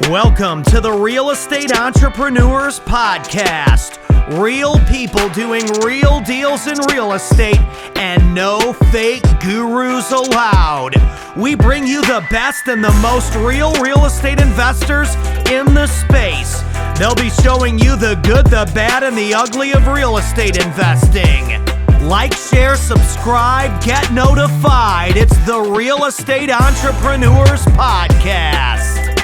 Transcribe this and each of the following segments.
Welcome to the Real Estate Entrepreneurs Podcast. Real people doing real deals in real estate and no fake gurus allowed. We bring you the best and the most real estate investors in the space. They'll be showing you the good, the bad, and the ugly of real estate investing. Like, share, subscribe, get notified. It's the Real Estate Entrepreneurs Podcast.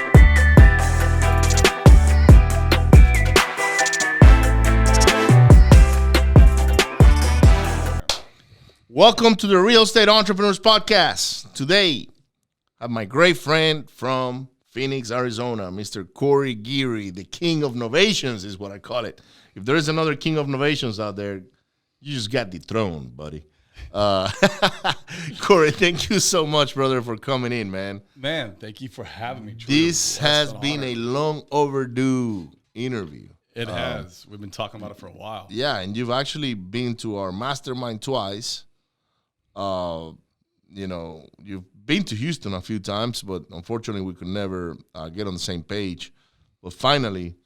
Welcome to the Real Estate Entrepreneurs Podcast. Today, I have my great friend from Phoenix, Arizona, Mr. Geary, the king of Novations is what I call it. If there is another king of Novations out there, you just got dethroned, buddy. Corey, thank you so much, brother, for coming in, man. Man, thank you for having me. This has been a long overdue interview. It has. We've been talking about it for a while. Yeah, and you've actually been to our mastermind twice. You've been to Houston a few times, but unfortunately we could never get on the same page. But finally,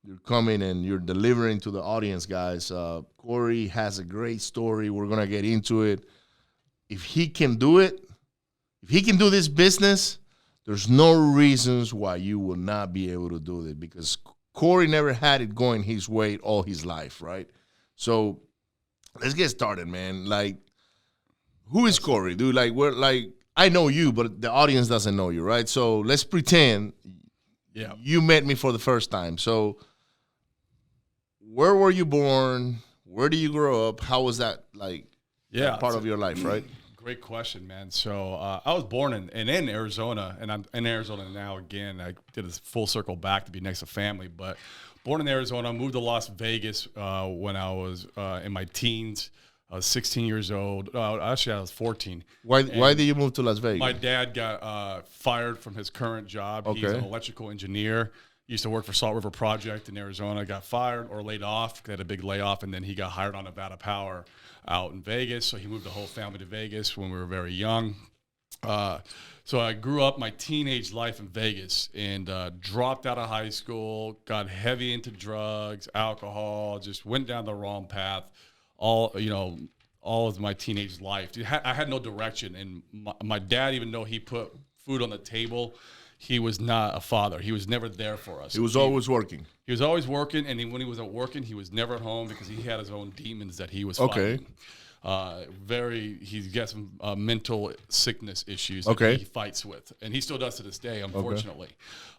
you're coming and you're delivering to the audience, guys. Corey has a great story. We're going to get into it. If he can do it, if he can do this business, there's no reasons why you will not be able to do it, because Corey never had it going his way all his life, right? So let's get started, man. Like, who is Corey, dude? I know you, but the audience doesn't know you, right? So let's pretend you met me for the first time. So where were you born? Where did you grow up? How was that, part of your life, right? Great question, man. So I was born in Arizona, and I'm in Arizona now again. I did a full circle back to be next to family, but born in Arizona, moved to Las Vegas when I was in my teens. I was 16 years old. Actually, I was 14. Why did you move to Las Vegas? My dad got fired from his current job. Okay. He's an electrical engineer. He used to work for Salt River Project in Arizona. Got fired or laid off. They had a big layoff, and then he got hired on Nevada Power out in Vegas. So he moved the whole family to Vegas when we were very young. So I grew up my teenage life in Vegas and dropped out of high school, got heavy into drugs, alcohol, just went down the wrong path. All of my teenage life. I had no direction, and my dad, even though he put food on the table, he was not a father. He was never there for us. He was always working. He was always working, and when he wasn't working, he was never at home because he had his own demons that he was fighting. He's got some mental sickness issues that he fights with, and he still does to this day, unfortunately.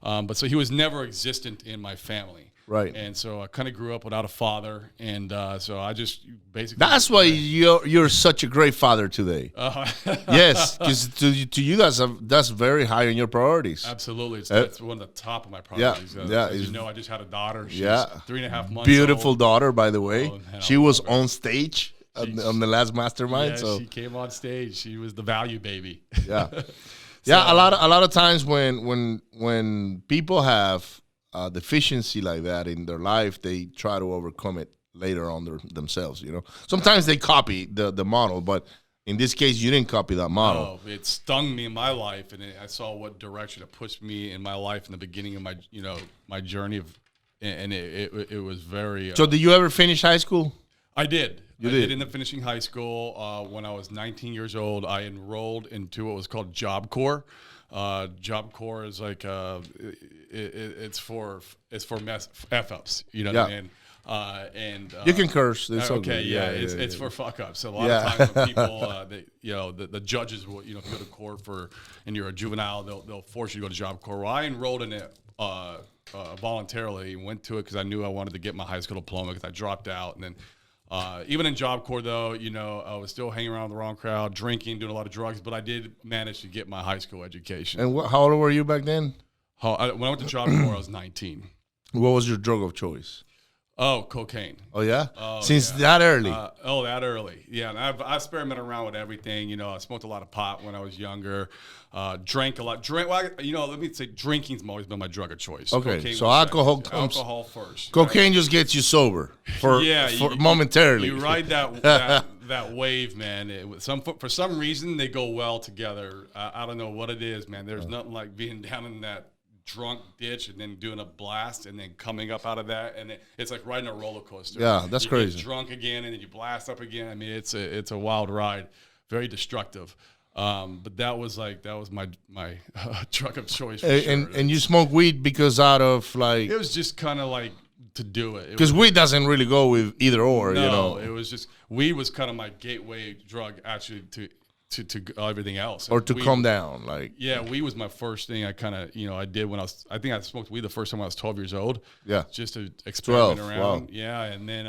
But so he was never existent in my family. Right. And so I kind of grew up without a father, and so I just basically... That's why you're such a great father today. Yes, because to you guys, that's very high on your priorities. Absolutely. It's one of the top of my priorities. As you know, I just had a daughter. She's 3.5 months Beautiful old. Daughter, by the way. She was on stage on the last mastermind. Yeah, she came on stage. She was the value baby. Yeah. A lot of times when people have deficiency like that in their life, they try to overcome it later on themselves. Sometimes they copy the model, but in this case, you didn't copy that model. No, it stung me in my life, and I saw what direction it pushed me in my life in the beginning of my journey and it was very. So, did you ever finish high school? I did. I did end up finishing high school. When I was 19 years old, I enrolled into what was called Job Corps. Job Corps is like it's for f-ups, you know what I mean? You can curse. It's okay, it's for fuck ups. So a lot of times when people, the judges will, if you go to court and you're a juvenile, they'll force you to go to Job Corps. Well, I enrolled in it voluntarily, went to it because I knew I wanted to get my high school diploma because I dropped out, and then. Even in Job Corps, though, I was still hanging around with the wrong crowd, drinking, doing a lot of drugs, but I did manage to get my high school education. And how old were you back then? When I went to Job Corps, I was 19. What was your drug of choice? Oh, cocaine. Oh, yeah? Since that early? That early. Yeah, and I've experimented around with everything. I smoked a lot of pot when I was younger. Drank a lot. Let me say drinking's always been my drug of choice. Okay, cocaine so alcohol first. Cocaine just gets you sober for momentarily. You ride that wave, man. For some reason, they go well together. I don't know what it is, man. There's nothing like being down in that drunk ditch and then doing a blast and then coming up out of that, and it's like riding a roller coaster. Yeah, that's you crazy. Get drunk again and then you blast up again. I mean, it's a wild ride, very destructive. But that was my drug of choice. For sure. And you smoke weed because out of like it was just kind of like to do it because weed doesn't really go with either or. No, you know, it was just weed was kind of my gateway drug actually to everything else. or to calm down. Like weed was my first thing I kind of I did when I think I smoked weed the first time when I was 12 years old. Yeah, just to experiment 12, around. wow. Yeah, and then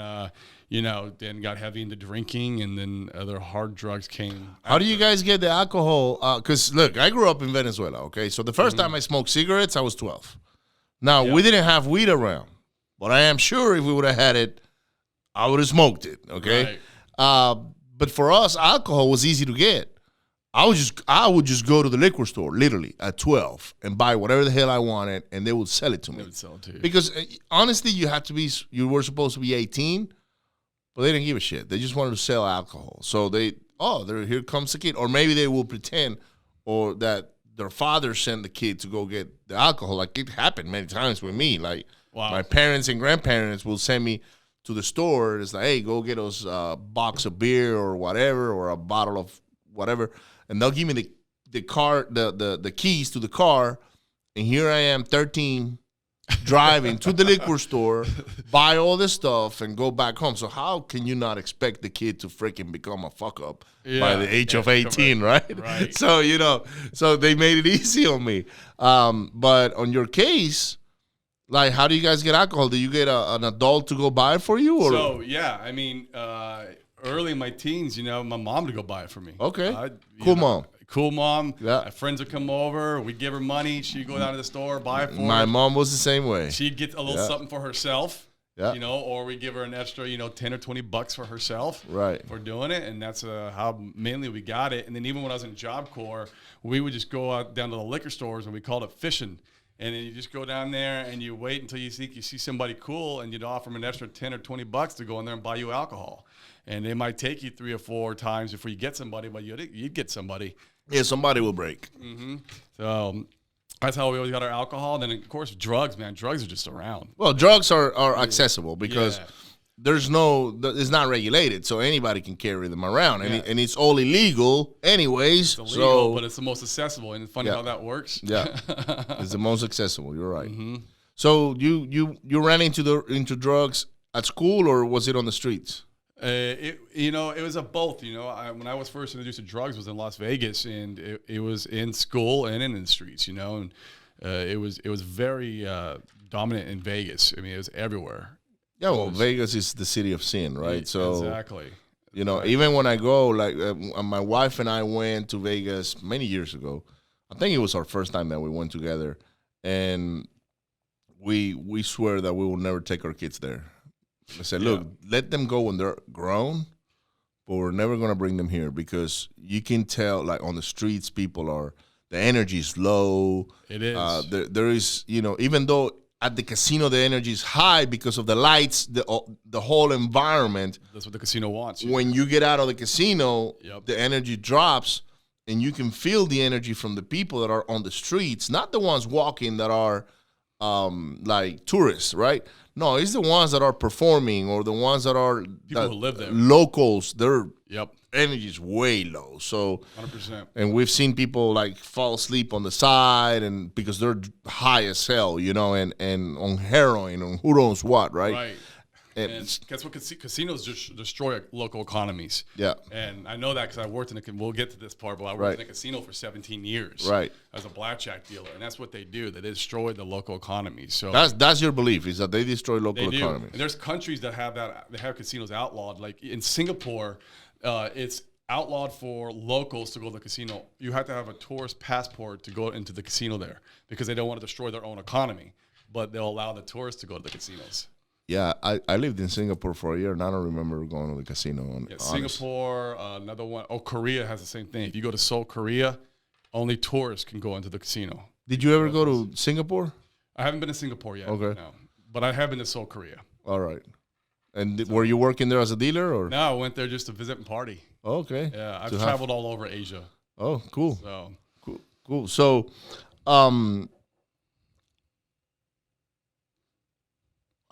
then got heavy into drinking, and then other hard drugs came. How do you guys get the alcohol? Because look, I grew up in Venezuela. Okay, so the first time I smoked cigarettes, I was 12. Now we didn't have weed around, but I am sure if we would have had it, I would have smoked it. Okay, right. But for us, alcohol was easy to get. I would just go to the liquor store literally at 12 and buy whatever the hell I wanted, and they would sell it to me. They would sell it to you. Because honestly, you were supposed to be 18, but they didn't give a shit. They just wanted to sell alcohol. So here comes the kid, or maybe they will pretend, or that their father sent the kid to go get the alcohol. Like it happened many times with me. Like my parents and grandparents will send me to the store. It's like, hey, go get us a box of beer or whatever, or a bottle of whatever, and they'll give me the keys to the car, and here I am, 13, driving to the liquor store, buy all this stuff, and go back home. So how can you not expect the kid to freaking become a fuck up by the age of 18, right? So so they made it easy on me. But on your case, like, how do you guys get alcohol? Do you get an adult to go buy it for you? Or? So, yeah, I mean, early in my teens, my mom would go buy it for me. Okay. Cool mom. Cool mom. Yeah. My friends would come over. We'd give her money. She'd go down to the store, buy it for her. My mom was the same way. She'd get a little something for herself. Yeah. Or we give her an extra, 10 or 20 bucks for herself. Right. For doing it. And that's how mainly we got it. And then even when I was in Job Corps, we would just go out down to the liquor stores and we called it fishing. And then you just go down there and you wait until you see somebody cool, and you'd offer them an extra 10 or 20 bucks to go in there and buy you alcohol. And they might take you 3 or 4 times before you get somebody, but you'd get somebody. Yeah, somebody will break. Mm-hmm. So that's how we always got our alcohol. And then, of course, drugs, man. Drugs are just around. Well, drugs are accessible because it's not regulated, so anybody can carry them around, and it's all illegal anyways. It's illegal, but it's the most accessible, and it's funny how that works. Yeah, it's the most accessible. You're right. Mm-hmm. So you ran into drugs at school, or was it on the streets? It was a both. When I was first introduced to drugs was in Las Vegas, and it was in school and in the streets. And it was very dominant in Vegas. I mean, it was everywhere. Yeah, well, Vegas is the city of sin, right? So exactly. Even when I go, like my wife and I went to Vegas many years ago. I think it was our first time that we went together, and we swear that we will never take our kids there. I said, look, let them go when they're grown, but we're never going to bring them here because you can tell, like, on the streets, the energy is low. It is. There is, even though at the casino the energy is high because of the lights, the whole environment. That's what the casino wants. When you get out of the casino, the energy drops, and you can feel the energy from the people that are on the streets, not the ones walking that are like tourists, right? No, it's the ones that are performing or the ones that are people who live there. Locals. Their energy is way low. So 100%. And we've seen people like fall asleep on the side, and because they're high as hell, and on heroin, on who knows what, right? Right. And guess what? Casinos just destroy local economies. Yeah. And I know that because I worked we'll get to this part, but I worked in a casino for 17 years. Right. As a blackjack dealer. And that's what they do. They destroy the local economy. So that's your belief, is that they destroy local economies. And there's countries that have that. They have casinos outlawed. Like in Singapore, it's outlawed for locals to go to the casino. You have to have a tourist passport to go into the casino there because they don't want to destroy their own economy. But they'll allow the tourists to go to the casinos. Yeah, I lived in Singapore for a year, and I don't remember going to the casino. Singapore, another one. Oh, Korea has the same thing. If you go to Seoul, Korea, only tourists can go into the casino. Did you ever go to Singapore? I haven't been to Singapore yet. Okay. No. But I have been to Seoul, Korea. All right. And were you working there as a dealer? Or? No, I went there just to visit and party. Okay. Yeah, I've traveled all over Asia. Oh, cool. So Cool. So,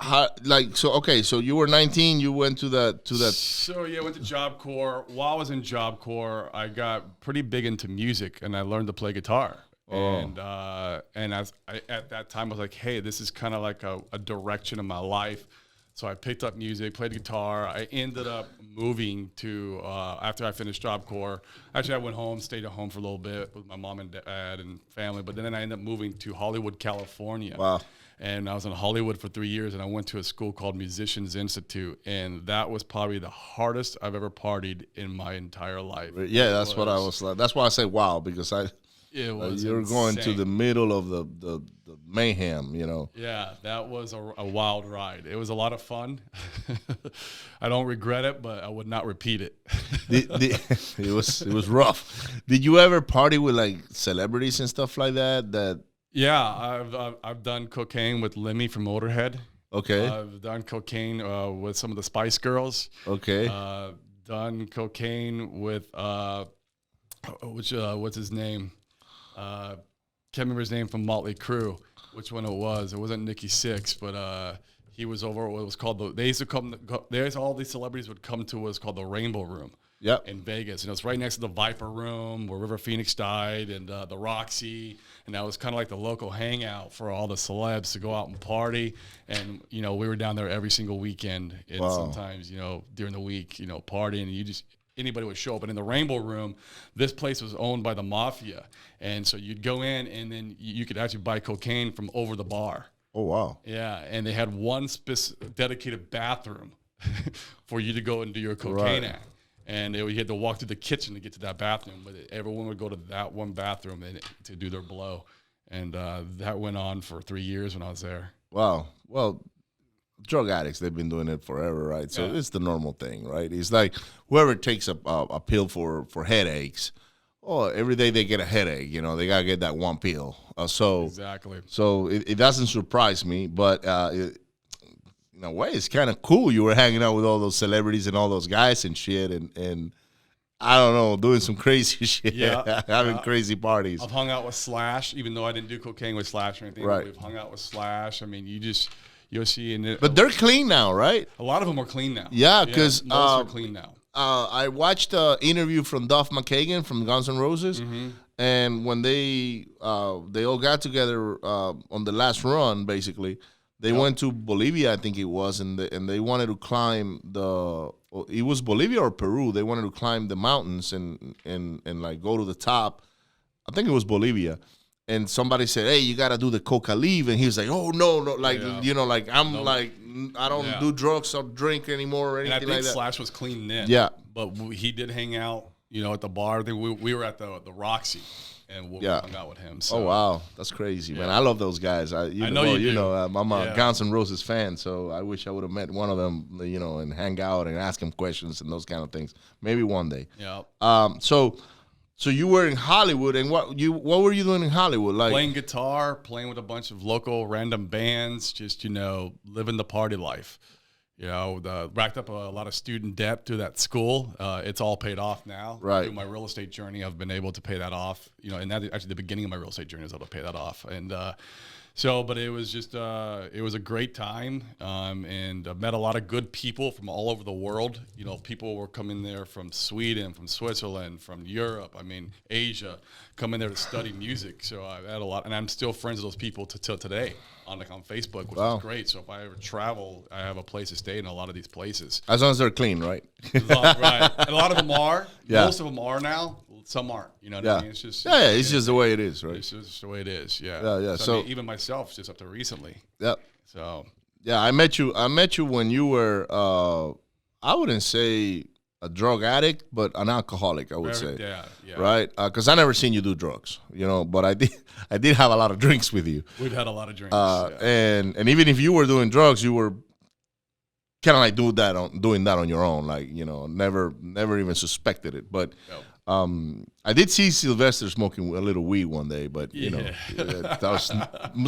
So you were 19. You went to that. So yeah, I went to Job Corps. While I was in Job Corps, I got pretty big into music, and I learned to play guitar. And as at that time, I was like, hey, this is kind of like a direction in my life. So I picked up music, played guitar. I ended up moving to, after I finished Job Corps. Actually, I went home, stayed at home for a little bit with my mom and dad and family. But then I ended up moving to Hollywood, California. Wow. And I was in Hollywood for 3 years, and I went to a school called Musicians Institute. And that was probably the hardest I've ever partied in my entire life. Yeah, that's what I was like. That's why I say wow, because you're going to the middle of the mayhem, you know. Yeah, that was a wild ride. It was a lot of fun. I don't regret it, but I would not repeat it. It was rough. Did you ever party with like celebrities and stuff like that? Yeah, I've done cocaine with Lemmy from Motorhead. Okay. I've done cocaine with some of the Spice Girls. Okay. Done cocaine with what's his name? Can't remember his name from Motley Crue. Which one it was? It wasn't Nikki Sixx, but he was over what was called they used to come. There's all these celebrities would come to what's called the Rainbow Room. Yep. In Vegas, and it was right next to the Viper Room where River Phoenix died, and the Roxy, and that was kind of like the local hangout for all the celebs to go out and party. And we were down there every single weekend, and sometimes during the week, partying. And anybody would show up. And in the Rainbow Room, this place was owned by the mafia, and so you'd go in, and then you could actually buy cocaine from over the bar. Oh wow! Yeah, and they had one dedicated bathroom for you to go and do your cocaine at. And you had to walk through the kitchen to get to that bathroom. But everyone would go to that one bathroom to do their blow. And that went on for 3 years when I was there. Wow. Well, drug addicts, they've been doing it forever, right? So it's the normal thing, right? It's like whoever takes a pill for headaches, every day they get a headache. They got to get that one pill. Exactly. So it doesn't surprise me. But in a way, it's kind of cool. You were hanging out with all those celebrities and all those guys and shit, and I don't know, doing some crazy shit, having crazy parties. I've hung out with Slash, even though I didn't do cocaine with Slash or anything. Right. We've hung out with Slash. I mean, you'll see. But they're clean now, right? A lot of them are clean now. Yeah, because most are clean now. I watched an interview from Duff McKagan from Guns N' Roses, and when they all got together on the last run, basically. They went to Bolivia, I think it was, and they wanted to climb it was Bolivia or Peru. They wanted to climb the mountains and like go to the top. I think it was Bolivia. And somebody said, hey, you got to do the coca leave. And he was like, oh, no, like, I don't do drugs or drink anymore or anything like that. And I think Slash was clean then. Yeah. But he did hang out, at the bar. I think we were at the Roxy. And we hung out with him. So. Oh, wow. That's crazy, man. I love those guys. I know you do. I'm a Guns N' Roses fan, so I wish I would have met one of them, and hang out and ask him questions and those kind of things. Maybe one day. Yeah. So you were in Hollywood, and what were you doing in Hollywood? Like playing guitar, playing with a bunch of local random bands, just, living the party life. Racked up a lot of student debt through that school. It's all paid off now. Right. Through my real estate journey, I've been able to pay that off. And that's actually the beginning of my real estate journey is able to pay that off. And but it was just it was a great time. And I met a lot of good people from all over the world. People were coming there from Sweden, from Switzerland, from Europe. I mean, Asia, coming there to study music. So I had a lot, and I'm still friends with those people till today. On Facebook, which is great. So if I ever travel, I have a place to stay in a lot of these places. As long as they're clean, right? Right. And a lot of them are. Yeah. Most of them are now. Some aren't. You know what I mean? It's just it's just the way it is, right? It's just the way it is. Yeah. Yeah. So I mean, even myself, just up to recently. Yeah. So. Yeah, I met you when you were. I wouldn't say a drug addict, but an alcoholic, I would say. Yeah. Right? Because I never seen you do drugs, but I did have a lot of drinks with you. We've had a lot of drinks. And even if you were doing drugs, you were kind of like doing that on your own, like, never even suspected it. But I did see Sylvester smoking a little weed one day, but that was,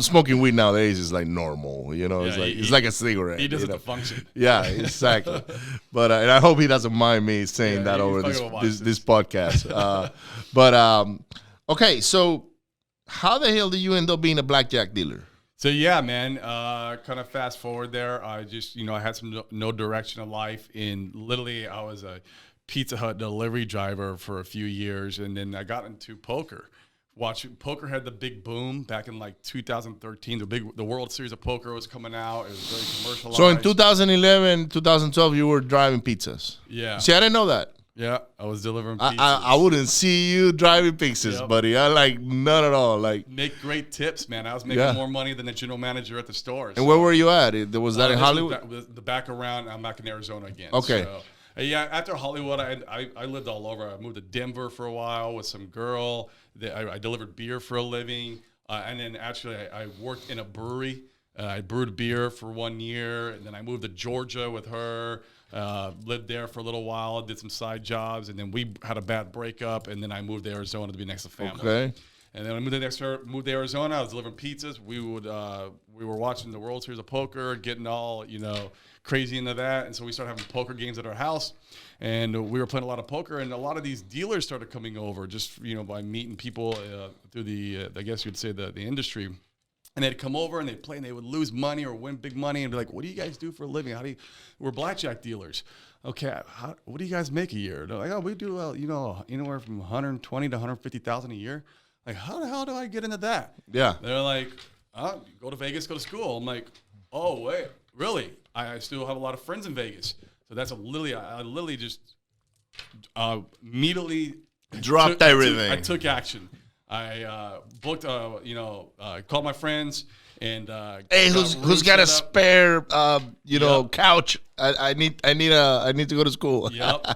smoking weed nowadays is like normal, it's like a cigarette. He does it to function. Yeah, exactly. But and I hope he doesn't mind me saying that over this podcast. Okay, so how the hell did you end up being a blackjack dealer? So yeah, man, kind of fast forward there. I just, I had some no direction of life. And literally I was a Pizza Hut delivery driver for a few years. And then I got into poker. Poker had the big boom back in like 2013. The World Series of Poker was coming out. It was very commercialized. So in 2011, 2012, you were driving pizzas. Yeah. See, I didn't know that. Yeah, I was delivering pizzas. I wouldn't see you driving pizzas, buddy. I not at all. Like, make great tips, man. I was making more money than the general manager at the store. And where were you at? Was that in Hollywood? The back around. I'm back in Arizona again. Okay. So, yeah, after Hollywood, I lived all over. I moved to Denver for a while with some girl. I delivered beer for a living. And then actually I worked in a brewery. I brewed beer for 1 year. And then I moved to Georgia with her. Lived there for a little while, did some side jobs, and then we had a bad breakup, and then I moved to Arizona to be next to family. Okay. And then I moved to Arizona. I was delivering pizzas. We were watching the World Series of Poker, getting all crazy into that, and so we started having poker games at our house, and we were playing a lot of poker, and a lot of these dealers started coming over just by meeting people through the I guess you'd say the industry. And they'd come over and they'd play and they would lose money or win big money and be like, "What do you guys do for a living? We're blackjack dealers." Okay, what do you guys make a year? They're like, "Oh, we do anywhere from 120 to 150,000 a year." Like, how the hell do I get into that? Yeah. They're like, "Go to Vegas, go to school." I'm like, "Oh, wait, really? I still have a lot of friends in Vegas." So that's I literally just immediately dropped everything. I took action. I booked, called my friends and hey, who's got a spare, couch? I need to go to school. Yep.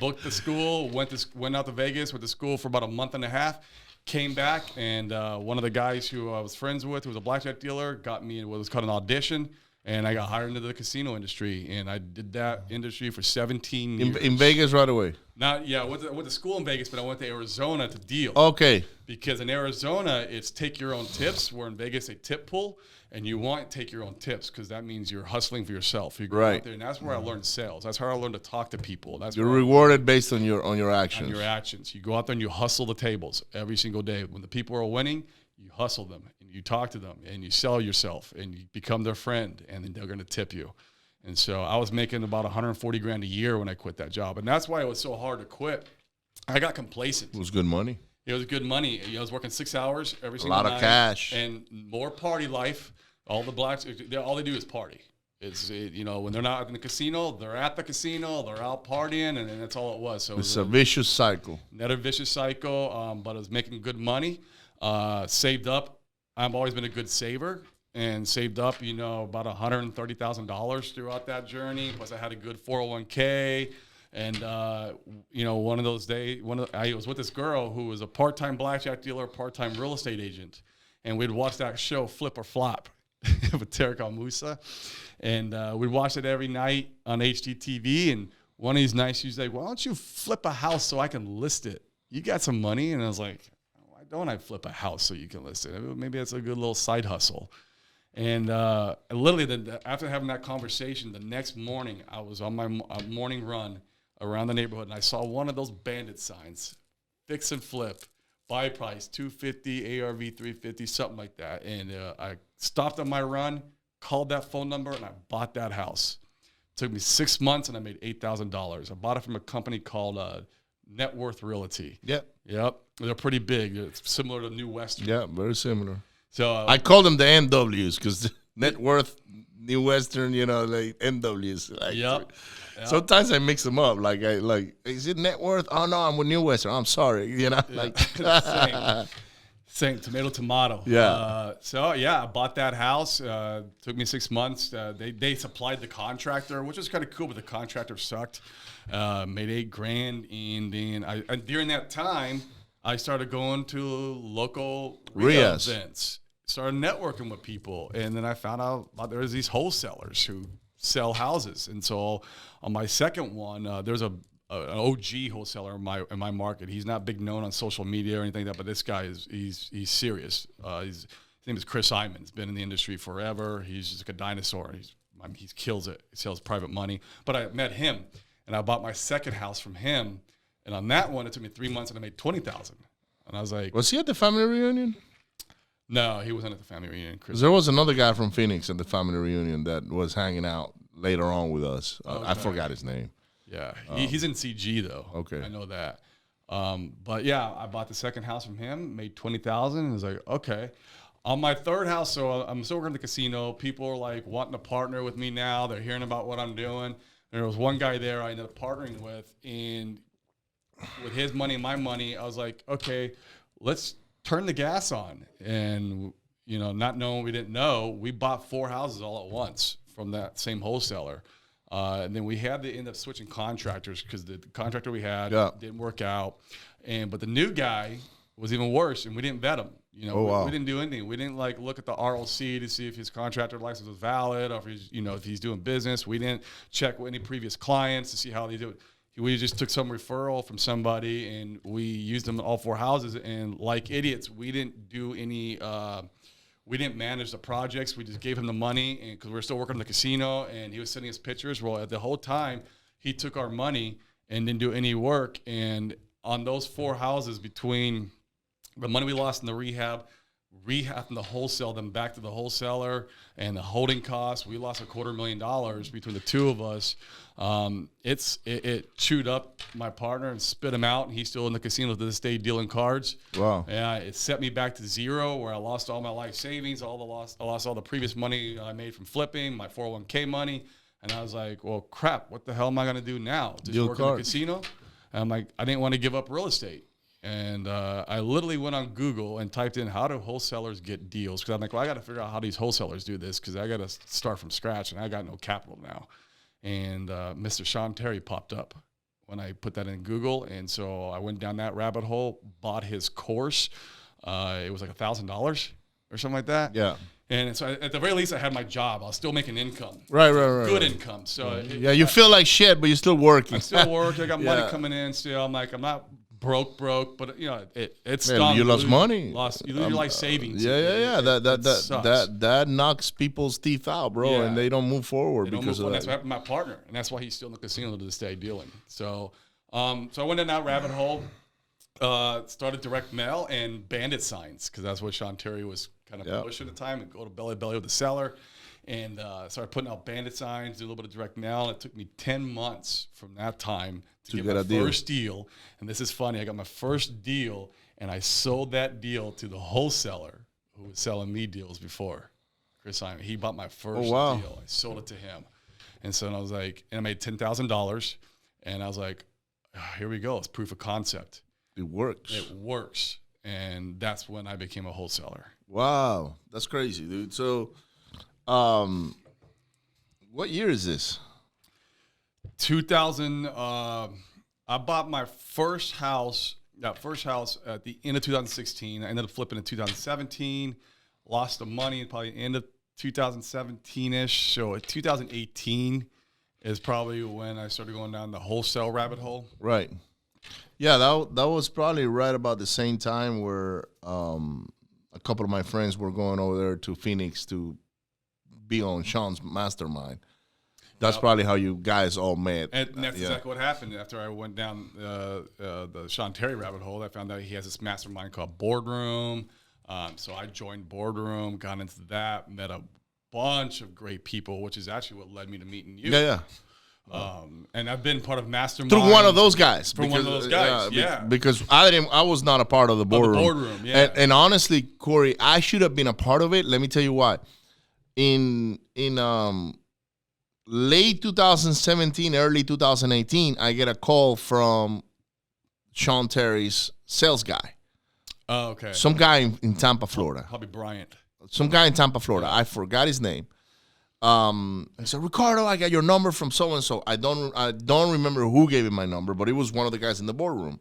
Booked the school. Went out to Vegas. Went to school for about a month and a half. Came back and one of the guys who I was friends with, who was a blackjack dealer, got me what was called an audition. And I got hired into the casino industry, and I did that industry for 17 years. In Vegas right away? I went to school in Vegas, but I went to Arizona to deal. Okay. Because in Arizona, it's take your own tips, where in Vegas, they tip pool, and you want to take your own tips because that means you're hustling for yourself. You go out there, and that's where I learned sales. That's how I learned to talk to people. You're rewarded based on your actions. On your actions. You go out there and you hustle the tables every single day. When the people are winning, you hustle them, and you talk to them, and you sell yourself, and you become their friend, and then they're going to tip you. And so I was making about $140,000 a year when I quit that job, and that's why it was so hard to quit. I got complacent. It was good money. It was good money. I was working 6 hours every single night. A lot of cash. And more party life. All the blacks, all they do is party. When they're not in the casino, they're at the casino, they're out partying, and that's all it was. So it's a vicious cycle. Another vicious cycle, but I was making good money. Saved up. I've always been a good saver and saved up, about $130,000 throughout that journey. Plus I had a good 401k. And, one of those days, I was with this girl who was a part-time blackjack dealer, part-time real estate agent. And we'd watch that show Flip or Flop with Tarek Musa. And we'd watch it every night on HGTV. And one of these nights, she's like, "Why don't you flip a house so I can list it? You got some money?" And I was like, "Why don't I flip a house so you can list it? Maybe that's a good little side hustle." And literally, after having that conversation, the next morning, I was on my morning run around the neighborhood, and I saw one of those bandit signs, fix and flip, buy price $250, ARV $350, something like that. And I stopped on my run, called that phone number, and I bought that house. It took me 6 months, and I made $8,000. I bought it from a company called Net Worth Realty. Yep. They're pretty big. It's similar to New Western. Yeah, very similar. So I call them the NWs because Net Worth, New Western, like NWs. Like, yep. Sometimes I mix them up. Like, is it Net Worth? Oh no, I'm with New Western. I'm sorry. Same tomato. Yeah. I bought that house. Took me 6 months. They supplied the contractor, which was kind of cool, but the contractor sucked. Made $8,000, and then during that time, I started going to local RIA events. Started networking with people, and then I found out there was these wholesalers who sell houses. And so on my second one, there's an OG wholesaler in my market. He's not big known on social media or anything like that, but this guy he's serious. His name is Chris Iman. He's been in the industry forever. He's just like a dinosaur. He kills it. He sells private money. But I met him, and I bought my second house from him. And on that one, it took me 3 months, and I made $20,000. And I was like, was he at the family reunion? No, he wasn't at the family reunion. There was another guy from Phoenix at the family reunion that was hanging out later on with us. I forgot his name. Yeah, he's in CG though. Okay, I know that. But yeah, I bought the second house from him, made $20,000, and was like, okay. On my third house, so I'm still working in the casino. People are like wanting to partner with me now. They're hearing about what I'm doing. There was one guy there I ended up partnering with, and with his money and my money, I was like, okay, let's turn the gas on. And, you know, not knowing we didn't know, we bought 4 houses all at once from that same wholesaler. And then we had to end up switching contractors because the contractor we had didn't work out. But the new guy was even worse, and we didn't vet him. You know, we didn't do anything. We didn't like look at the RLC to see if his contractor license was valid or if he's, you know, if he's doing business. We didn't check with any previous clients to see how they do it. We just took some referral from somebody and we used them in all 4 houses. And like idiots, we didn't do any. We didn't manage the projects. We just gave him the money, and because we were still working in the casino, and he was sending us pictures. Well, at the whole time, he took our money and didn't do any work. And on those 4 houses, between the money we lost in the rehab and the wholesale them back to the wholesaler, and the holding costs, we lost $250,000 between the 2 of us. It chewed up my partner and spit him out, and he's still in the casino to this day dealing cards. Wow. Yeah, it set me back to zero, where I lost all my life savings, I lost all the previous money I made from flipping, my 401k money, and I was like, well, crap, what the hell am I going to do now? Just work in the casino? And I'm like, I didn't want to give up real estate. And I literally went on Google and typed in, how do wholesalers get deals? Because I'm like, well, I got to figure out how these wholesalers do this, because I got to start from scratch, and I got no capital now. And Mr. Sean Terry popped up when I put that in Google. And so I went down that rabbit hole, bought his course. It was like $1,000 or something like that. Yeah. And so at the very least, I had my job. I was still making income. Right. Good income. So you feel like shit, but you're still working. I still work. I got money coming in still. I'm like, I'm not broke, but you know, it's stung. You lost money. You lose your life savings. Yeah. That knocks people's teeth out, bro, and they don't move forward because of that. That's what happened to my partner, and that's why he's still in the casino to this day dealing. So, so I went in that rabbit hole. Started direct mail and bandit signs, because that's what Sean Terry was kind of pushing at the time, and go to belly to belly with the seller. And started putting out bandit signs, do a little bit of direct mail. And it took me 10 months from that time to get my first deal. And this is funny. I got my first deal, and I sold that deal to the wholesaler who was selling me deals before. Chris Simon. He bought my first deal. I sold it to him. And so I was like, and I made $10,000. And I was like, here we go. It's proof of concept. It works. It works. And that's when I became a wholesaler. Wow. That's crazy, dude. So, what year is this? 2000. I bought my first house at the end of 2016. I ended up flipping in 2017. Lost the money probably end of 2017-ish. So 2018 is probably when I started going down the wholesale rabbit hole. Right. Yeah, that was probably right about the same time where a couple of my friends were going over there to Phoenix to be on Sean's mastermind. That's probably how you guys all met. And that's exactly what happened. After I went down the Sean Terry rabbit hole, I found out he has this mastermind called Boardroom. So I joined Boardroom, got into that, met a bunch of great people, which is actually what led me to meeting you. Yeah. And I've been part of mastermind through one of those guys. One of those guys, because I was not a part of the boardroom. And honestly, Corey, I should have been a part of it. Let me tell you why. In late 2017, early 2018, I get a call from Sean Terry's sales guy. Oh, okay. Some guy in Tampa, Florida. Probably Bryant. Some guy in Tampa, Florida. I forgot his name. I said, Ricardo, I got your number from so and so. I don't remember who gave him my number, but it was one of the guys in the boardroom.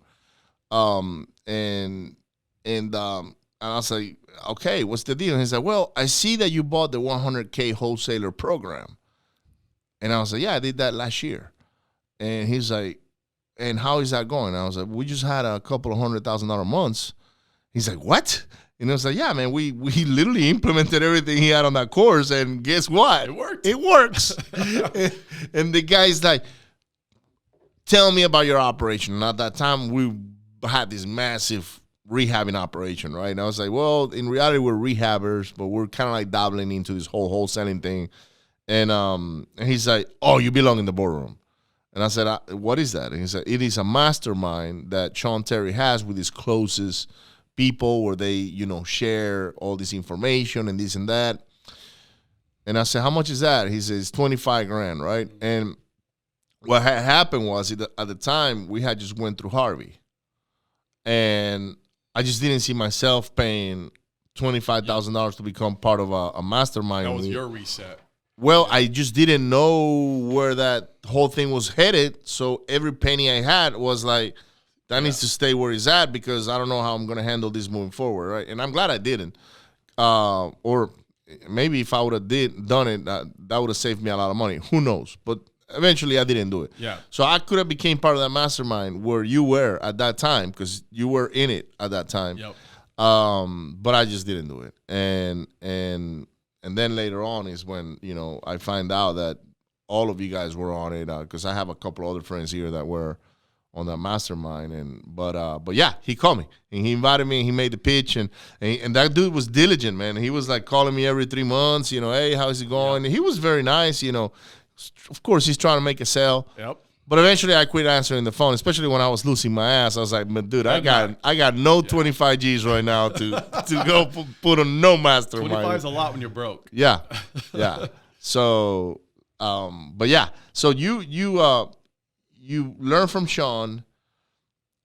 And I was like, okay, what's the deal? And he said, well, I see that you bought the 100K wholesaler program. And I was like, yeah, I did that last year. And he's like, and how is that going? And I was like, we just had a couple of $100,000 months. He's like, what? And I was like, yeah, man, we literally implemented everything he had on that course, and guess what? It worked. It works. And the guy's like, tell me about your operation. And at that time, we had this massive rehabbing operation, right? And I was like, well, in reality, we're rehabbers, but we're kind of like dabbling into this whole wholesaling thing. And he's like, oh, you belong in the boardroom. And I said, what is that? And he said, it is a mastermind that Sean Terry has with his closest people where they, share all this information and this and that. And I said, how much is that? He says, 25 grand, right? And what had happened was at the time, we had just went through Harvey. And I just didn't see myself paying $25,000 to become part of a mastermind. That was your reset. Well, I just didn't know where that whole thing was headed. So every penny I had was like, that needs to stay where it's at because I don't know how I'm going to handle this moving forward, right? And I'm glad I didn't. Or maybe if I would have done it, that would have saved me a lot of money. Who knows? But eventually I didn't do it. Yeah. So I could have became part of that mastermind where you were at that time because you were in it at that time. Yep. But I just didn't do it. And then later on is when, I find out that all of you guys were on it because I have a couple other friends here that were on that mastermind. But yeah, he called me and he invited me and he made the pitch and that dude was diligent, man. He was like calling me every 3 months, hey, how's it going? Yeah. He was very nice, Of course, he's trying to make a sale. Yep. But eventually, I quit answering the phone, especially when I was losing my ass. I was like, "Man, dude, I got no 25 G's right now to go put on no mastermind." 25 is a lot when you're broke. Yeah. So, but yeah. So you learn from Sean,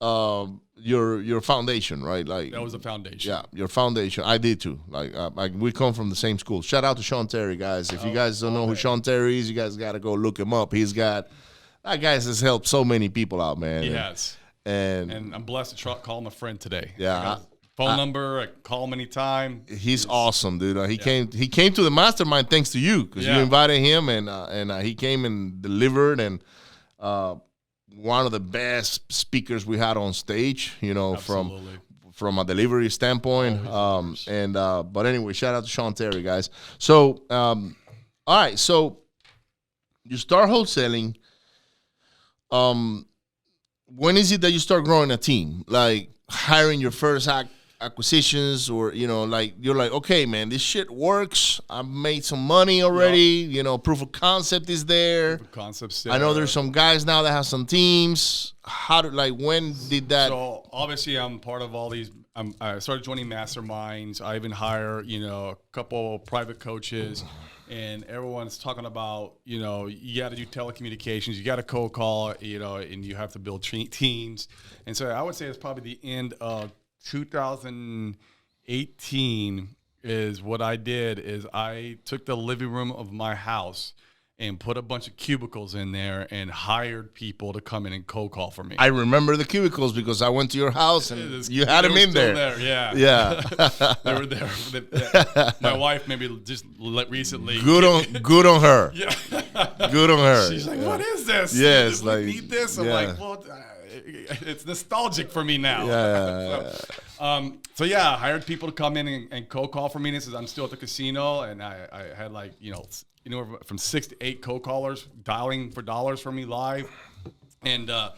your foundation, right? Like that was the foundation. Yeah, your foundation. I did too. Like we come from the same school. Shout out to Sean Terry, guys. If you guys don't know who Sean Terry is, you guys got to go look him up. That guy has helped so many people out, man. He has. And I'm blessed to call him a friend today. Yeah. Phone number, I call him anytime. He's awesome, dude. He came to the mastermind thanks to you because you invited him and he came and delivered and one of the best speakers we had on stage, from a delivery standpoint. But anyway, shout out to Sean Terry, guys. So all right, so you start wholesaling. When is it that you start growing a team? Like hiring your first acquisitions or, like you're like, okay, man, this shit works. I've made some money already. Yep. Proof of concept is there. Proof of concept's there. I know there's some guys now that have some teams. When did that? So obviously I'm part of all these. I started joining masterminds. I even hire, a couple private coaches. And everyone's talking about, you got to do telecommunications, you got to cold call, and you have to build teams. And so I would say it's probably the end of 2018 is what I did is I took the living room of my house and put a bunch of cubicles in there and hired people to come in and cold call for me. I remember the cubicles because I went to your house and you had them in there. Yeah. They were there. My wife maybe just recently. Good on her. Yeah. Good on her. She's like, what is this? Yes. Do we need this? I'm like, well, it's nostalgic for me now. Yeah. So I hired people to come in and cold call for me. This is I'm still at the casino and I had anywhere from 6 to 8 cold callers dialing for dollars for me live. And I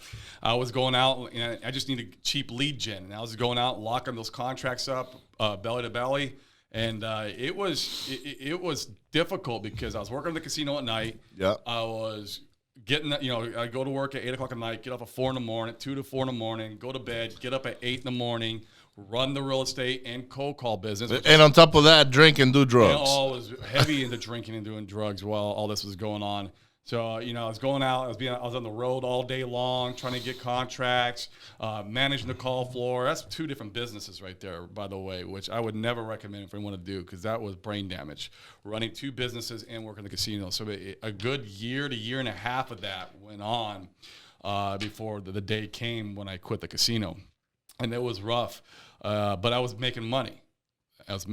was going out, and I just needed cheap lead gen. And I was going out, locking those contracts up, belly to belly. And it was difficult because I was working at the casino at night. Yeah. I was getting, I go to work at 8 o'clock at night, get up at 4 in the morning, 2 to 4 in the morning, go to bed, get up at 8 in the morning, run the real estate and cold call business. And on top of that, drink and do drugs. I was heavy into drinking and doing drugs while all this was going on. So, I was going out, I was on the road all day long, trying to get contracts, managing the call floor. That's 2 different businesses right there, by the way, which I would never recommend for anyone to do because that was brain damage. Running 2 businesses and working the casino. So a good year to year and a half of that went on before the day came when I quit the casino. And it was rough. But I was making money. I was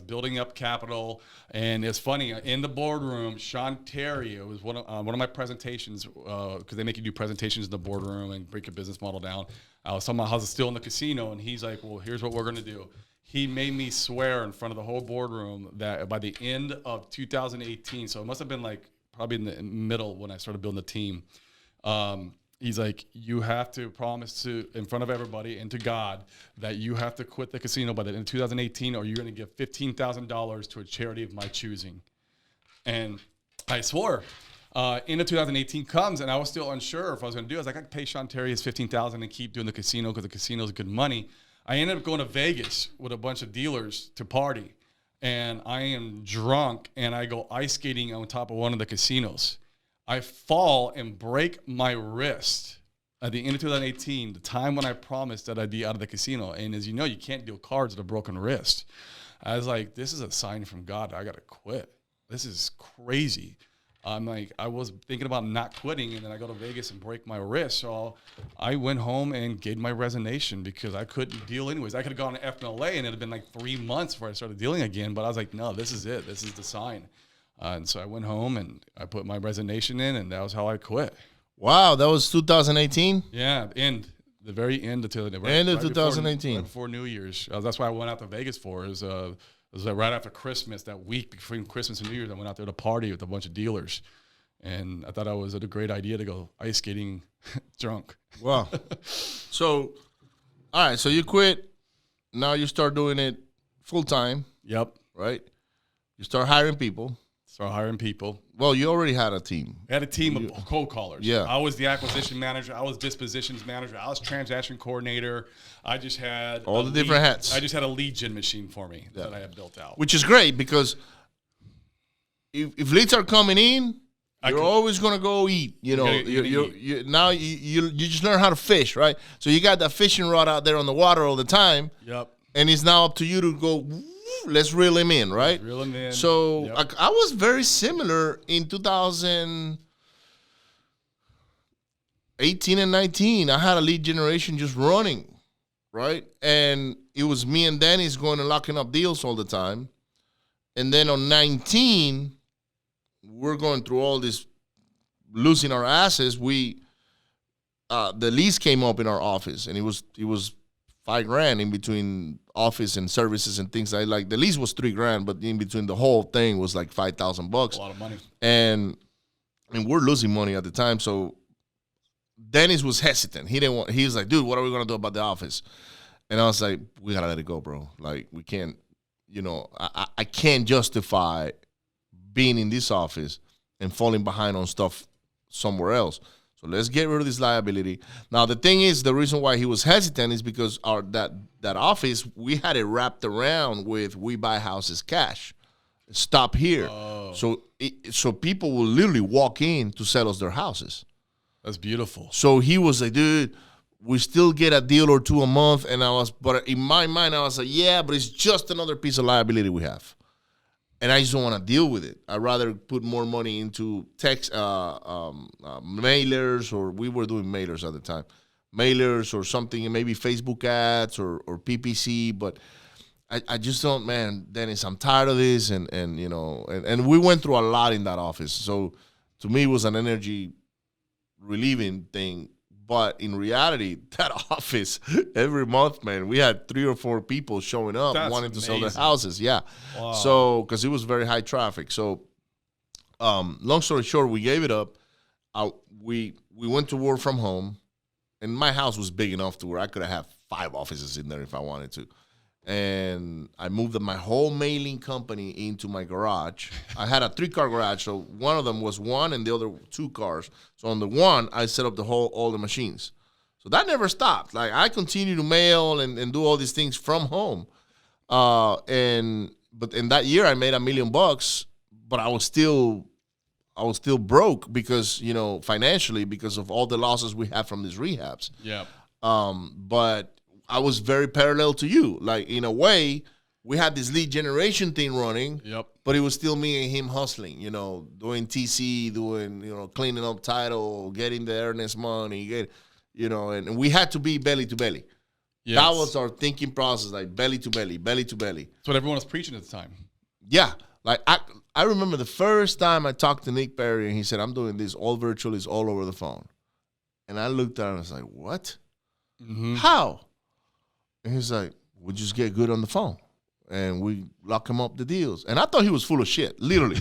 building up capital. And it's funny, in the boardroom, Sean Terry, it was one of my presentations, because they make you do presentations in the boardroom and break your business model down. I was talking about how I was still in the casino, and he's like, well, here's what we're going to do. He made me swear in front of the whole boardroom that by the end of 2018, so it must have been like probably in the middle when I started building the team, He's like, you have to promise to, in front of everybody and to God, that you have to quit the casino by the end of 2018, or you're going to give $15,000 to a charity of my choosing. And I swore. Into 2018 comes, and I was still unsure if I was going to do it. I was like, I can pay Sean Terry his $15,000 and keep doing the casino because the casino is good money. I ended up going to Vegas with a bunch of dealers to party, and I am drunk, and I go ice skating on top of one of the casinos. I fall and break my wrist at the end of 2018, the time when I promised that I'd be out of the casino. And as you know, you can't deal cards with a broken wrist. I was like, this is a sign from God. I got to quit. This is crazy. I'm like, I was thinking about not quitting, and then I go to Vegas and break my wrist. So I went home and gave my resignation because I couldn't deal anyways. I could have gone to FMLA, and it had been like 3 months before I started dealing again. But I was like, no, this is it. This is the sign. And so I went home and I put my resignation in, and that was how I quit. Wow, that was 2018? Yeah, the very end of 2018. Right before New Year's. That's why I went out to Vegas for. It was like right after Christmas, that week between Christmas and New Year's, I went out there to party with a bunch of dealers. And I thought it was a great idea to go ice skating drunk. Wow. So, all right, so you quit. Now you start doing it full time. Yep. Right? You start hiring people. Start hiring people. Well, you already had a team. I had a team of cold callers. Yeah. I was the acquisition manager. I was dispositions manager. I was transaction coordinator. I just had all the different hats. I just had a lead gen machine for me that I had built out. Which is great because if leads are coming in, you're always going to go eat. You know, now you just learn how to fish, right? So you got that fishing rod out there on the water all the time. Yep. And it's now up to you to go, let's reel him in, right? Reel him in. So I was very similar in 2018 and 19. I had a lead generation just running, right? And it was me and Dennis going and locking up deals all the time. And then on 19, we're going through all this, losing our asses. The lease came up in our office, and it was $5,000 in between office and services and things like the lease was $3,000, but in between the whole thing was like $5,000. A lot of money. And we're losing money at the time. So Dennis was hesitant. He was like, dude, what are we gonna do about the office? And I was like, we gotta let it go, bro. Like, we can't, I can't justify being in this office and falling behind on stuff somewhere else. So let's get rid of this liability. Now, the thing is, the reason why he was hesitant is because that office, we had it wrapped around with we buy houses cash. Stop here. Oh. So people will literally walk in to sell us their houses. That's beautiful. So he was like, dude, we still get a deal or two a month. But in my mind, I was like, yeah, but it's just another piece of liability we have. And I just don't want to deal with it. I'd rather put more money into text, mailers, or we were doing mailers at the time. Mailers or something, maybe Facebook ads or PPC. But I just don't, man, Dennis, I'm tired of this. And we went through a lot in that office. So to me, it was an energy relieving thing. But in reality, that office, every month, man, we had 3 or 4 people showing up wanting to sell their houses. Yeah. Wow. So, because it was very high traffic. So, long story short, we gave it up. We went to work from home. And my house was big enough to where I could have 5 offices in there if I wanted to. And I moved my whole mailing company into my garage. I had a 3-car garage, so one of them was 1 and the other 2 cars. So on the 1, I set up all the machines. So that never stopped. Like, I continued to mail and do all these things from home. But in that year, I made $1 million, but I was still broke because, financially, because of all the losses we had from these rehabs. Yeah. But I was very parallel to you. Like, in a way, we had this lead generation thing running. Yep. But it was still me and him hustling, doing TC, doing, cleaning up title, getting the earnest money, and we had to be belly to belly. Yes. That was our thinking process, like belly to belly, belly to belly. That's what everyone was preaching at the time. Yeah. Like, I remember the first time I talked to Nick Perry and he said, I'm doing this all virtual, it's all over the phone. And I looked at him and I was like, what? Mm-hmm. How? And he's like, we just get good on the phone. and we lock him up the deals. And I thought he was full of shit, literally.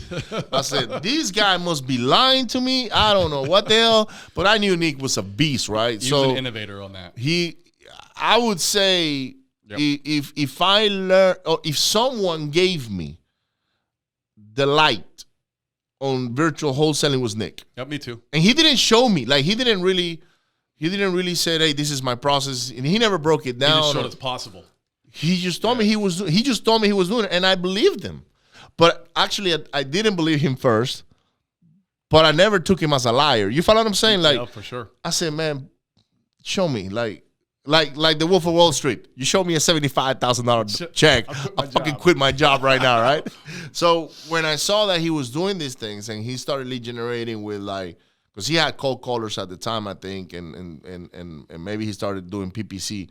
I said, this guy must be lying to me. I don't know what the hell. But I knew Nick was a beast, right? He was an innovator on that. I would say if I learned, or if someone gave me the light on virtual wholesaling, was Nick. Yep, me too. And he didn't show me. Like, he didn't really say, hey, this is my process. And he never broke it down. He just showed it's possible. He just told me he was doing it, and I believed him. But actually, I didn't believe him first. But I never took him as a liar. You follow what I'm saying? Like, yeah, for sure. I said, man, show me. Like the Wolf of Wall Street. You show me a $75,000 check. I'll fucking quit my job right now, right? So when I saw that he was doing these things, and he started lead generating with, like, because he had cold callers at the time, I think, and maybe he started doing PPC.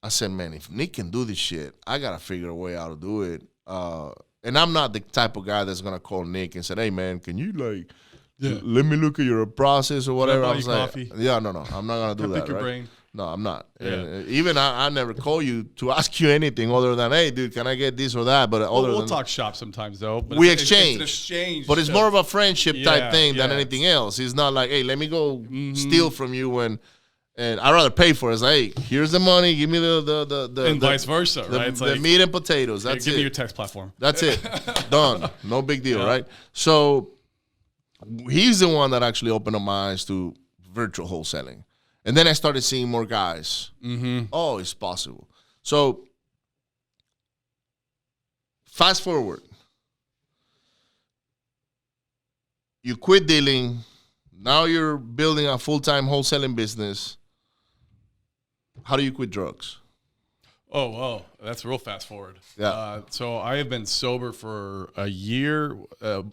I said, man, if Nick can do this shit, I got to figure a way how to do it. And I'm not the type of guy that's going to call Nick and say, hey, man, can you, like, let me look at your process or whatever. I was like, coffee? Yeah, no, I'm not going to do that, pick your right? brain. No, I'm not. Yeah. Even I never call you to ask you anything other than, hey, dude, can I get this or that? But we'll talk shop sometimes, though. But we it's exchange. an exchange. But it's more of a friendship type thing than yeah. anything else. It's not like, hey, let me go steal from you and I'd rather pay for it. It's like, hey, here's the money. Give me the and vice versa, right? It's the like, meat and potatoes. That's give it. me your text platform. That's it. Done. No big deal, right? So he's the one that actually opened up my eyes to virtual wholesaling. And then I started seeing more guys. Mm-hmm. Oh, it's possible. So fast forward. You quit dealing. Now you're building a full-time wholesaling business. How do you quit drugs? Oh, that's real fast forward. Yeah. So I have been sober for a year.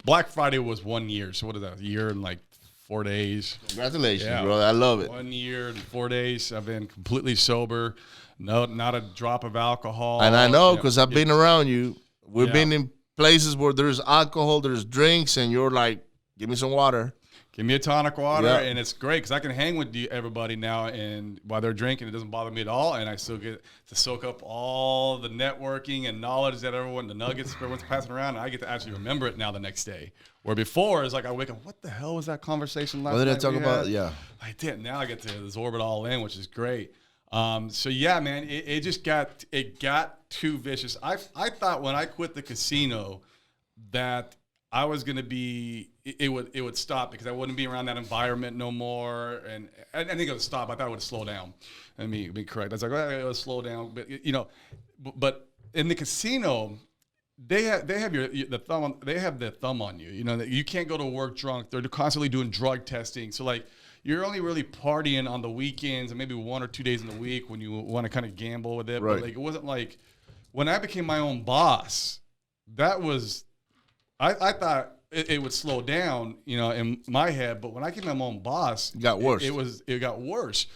Black Friday was 1 year. So what is that? A year and like 4 days. Congratulations, bro. I love it. 1 year and 4 days. I've been completely sober. No, not a drop of alcohol. And I know because I've been around you. We've been in places where there's alcohol, there's drinks, and you're like, give me some water. Give me a tonic water, and it's great because I can hang with everybody now, and while they're drinking, it doesn't bother me at all, and I still get to soak up all the networking and knowledge that the nuggets everyone's passing around, and I get to actually remember it now the next day. Where before, it's like I wake up, what the hell was that conversation last night? What did I talk about? Yeah. I did. Now I get to absorb it all in, which is great. So yeah, man, it just got too vicious. I thought when I quit the casino that I was going to be, it would stop because I wouldn't be around that environment no more. And I think it would stop. I thought it would slow down. Let me be correct. I was like, well, it would slow down. But, but in the casino, they have the thumb on you. You know, you can't go to work drunk. They're constantly doing drug testing. So like, you're only really partying on the weekends and maybe 1 or 2 days in the week when you want to kind of gamble with it. Right. But like, it wasn't like when I became my own boss, that was, I thought it would slow down, in my head. But when I became my own boss, it got worse. It got worse.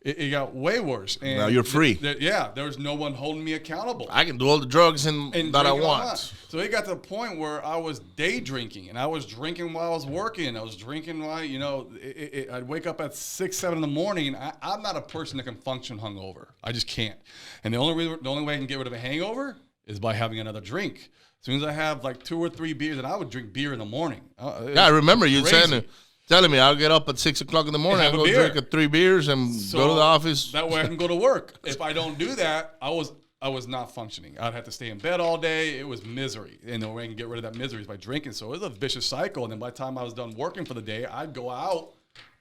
It got way worse. And now you're free. There was no one holding me accountable. I can do all the drugs that I want. So it got to the point where I was day drinking, and I was drinking while I was working. I was drinking while, I'd wake up at 6, 7 in the morning. And I'm not a person that can function hungover. I just can't. And the only way I can get rid of a hangover is by having another drink. As soon as I have like 2 or 3 beers, and I would drink beer in the morning. I remember you telling me I'll get up at 6 o'clock in the morning, I'll go drink 3 beers and go to the office. That way I can go to work. If I don't do that, I was not functioning. I'd have to stay in bed all day. It was misery. And the way I can get rid of that misery is by drinking. So it was a vicious cycle. And then by the time I was done working for the day, I'd go out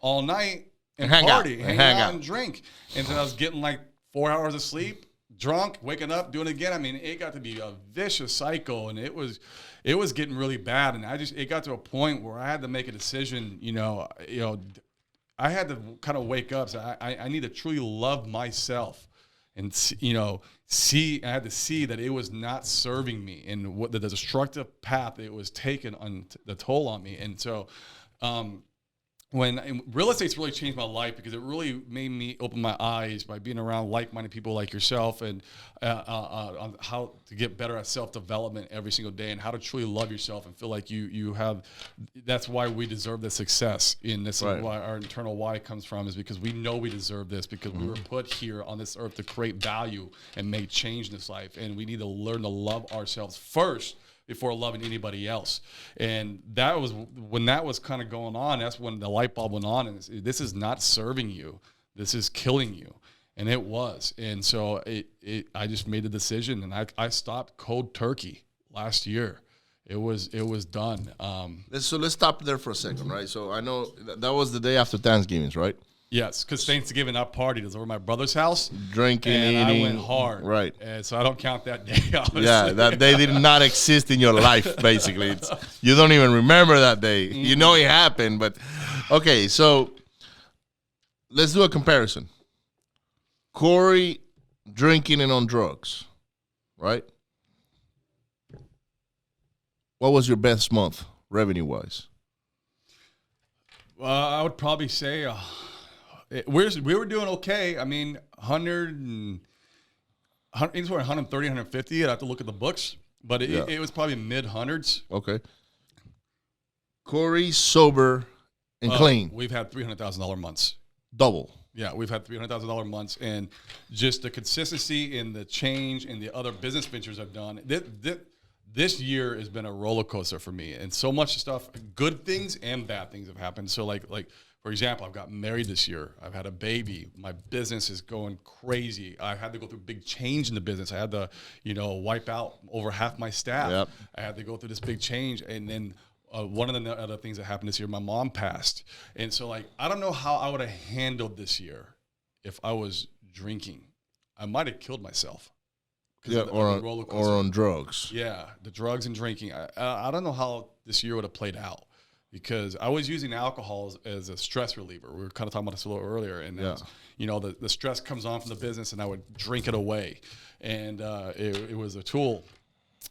all night and party, hang out and drink. And then I was getting like 4 hours of sleep, drunk, waking up, doing it again. I mean, it got to be a vicious cycle, and it was getting really bad. And it got to a point where I had to make a decision. I had to kind of wake up. So I need to truly love myself, and I had to see that it was not serving me, and what the destructive path it was taking on the toll on me. And so, when real estate's really changed my life because it really made me open my eyes by being around like-minded people like yourself and on how to get better at self-development every single day and how to truly love yourself and feel like you have. That's why we deserve the success in this. Right. Why our internal why comes from is because we know we deserve this because we were put here on this earth to create value and make change in this life, and we need to learn to love ourselves first before loving anybody else. And that was when that was kind of going on. That's when the light bulb went on. And this is not serving you. This is killing you. And it was. And so I just made a decision, and I stopped cold turkey last year. It was done. So let's stop there for a second, right? So I know that was the day after Thanksgiving, right? Yes, because Thanksgiving, I partied. It was over at my brother's house. Drinking, and eating. I went hard. Right. And so I don't count that day, obviously. Yeah, that day did not exist in your life, basically. You don't even remember that day. Mm-hmm. You know it happened, but okay, so let's do a comparison. Corey drinking and on drugs, right? What was your best month, revenue-wise? I would probably say... we were doing okay. I mean, 130, 150. I'd have to look at the books, but it was probably mid-hundreds. Okay. Corey, sober and clean. We've had $300,000 months. Double. Yeah, we've had $300,000 months, and just the consistency and the change and the other business ventures I've done. This year has been a roller coaster for me, and so much stuff, good things and bad things have happened. So like for example, I've got married this year. I've had a baby. My business is going crazy. I had to go through big change in the business. I had to, wipe out over half my staff. Yep. I had to go through this big change. And then one of the other things that happened this year, my mom passed. And so, I don't know how I would have handled this year if I was drinking. I might have killed myself. Yeah, or on drugs. Yeah, the drugs and drinking. I don't know how this year would have played out. Because I was using alcohol as a stress reliever. We were kind of talking about this a little earlier. And, the stress comes on from the business, and I would drink it away. And it was a tool.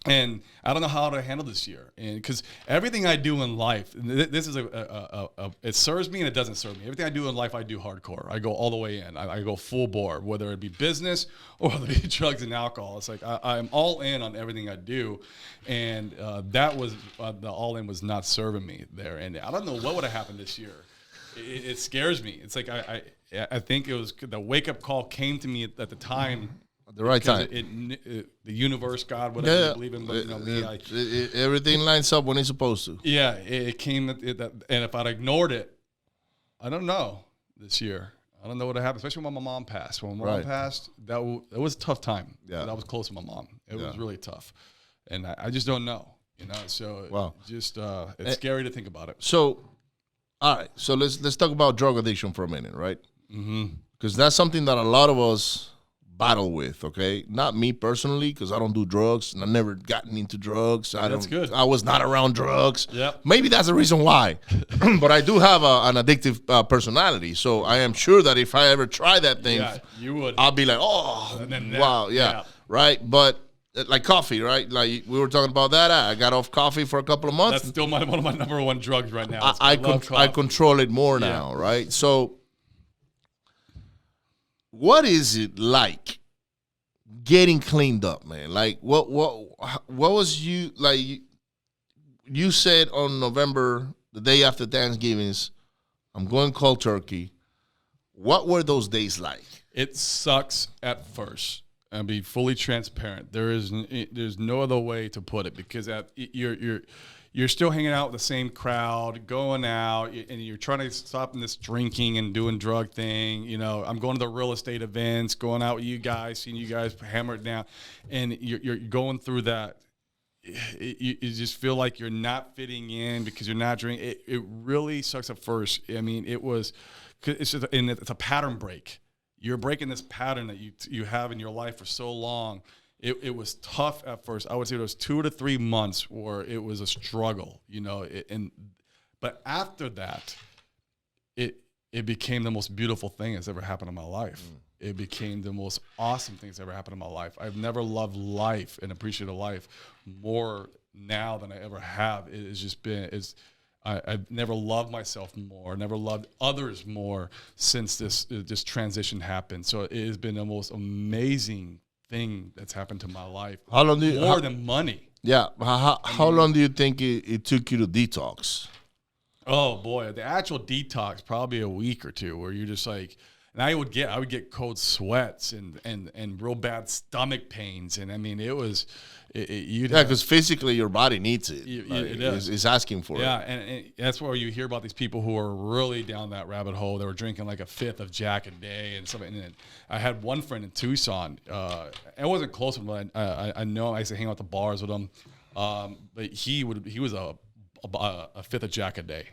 And I don't know how to handle this year. And because everything I do in life, this is it serves me and it doesn't serve me. Everything I do in life, I do hardcore. I go all the way in. I go full bore, whether it be business or whether it be drugs and alcohol. It's like I'm all in on everything I do. And that was the all in was not serving me there. And I don't know what would have happened this year. It scares me. It's like I think it was the wake up call came to me at the time. At the right time. The universe, God, whatever you believe in, but everything lines up when it's supposed to. Yeah, it came, and if I'd ignored it, I don't know this year. I don't know what happened, especially when my mom passed. When my mom passed, it was a tough time. Yeah. I was close to my mom. It was really tough. And I just don't know, So it's scary to think about it. So, all right. So let's talk about drug addiction for a minute, right? Mm-hmm. Because that's something that a lot of us battle with, okay? Not me personally, because I don't do drugs, and I've never gotten into drugs. That's good. I was not around drugs. Yep. Maybe that's the reason why. But I do have an addictive personality, so I am sure that if I ever try that thing, you would. I'll be like, wow, right? But like coffee, right? Like we were talking about that. I got off coffee for a couple of months. That's still one of my number one drugs right now. I control it more now, right? So what is it like getting cleaned up, man? Like what was you like? You said on November, the day after Thanksgiving's, I'm going cold turkey. What were those days like? It sucks at first. I'll be fully transparent. There's no other way to put it because you're still hanging out with the same crowd, going out, and you're trying to stop this drinking and doing drug thing. I'm going to the real estate events, going out with you guys, seeing you guys hammer it down, and you're going through that. You just feel like you're not fitting in because you're not drinking. It really sucks at first. I mean, it's a pattern break. You're breaking this pattern that you have in your life for so long. It was tough at first. I would say it was 2 to 3 months where it was a struggle, but after that, it became the most beautiful thing that's ever happened in my life. It became the most awesome thing that's ever happened in my life. I've never loved life and appreciated life more now than I ever have. It has just been, I've never loved myself more, never loved others more since this transition happened. So it has been the most amazing thing that's happened to my life. How long do you, more than money? Yeah. How long do you think it took you to detox? Oh boy, the actual detox probably a week or two, where you're just like, and I would get cold sweats and real bad stomach pains, and I mean it was, because physically your body needs it. It does. It's asking for it. Yeah, and that's where you hear about these people who are really down that rabbit hole. They were drinking like a fifth of Jack a day and something. And I had one friend in Tucson. I wasn't close with him, but I know I used to hang out at the bars with him. But he was a fifth of Jack a day,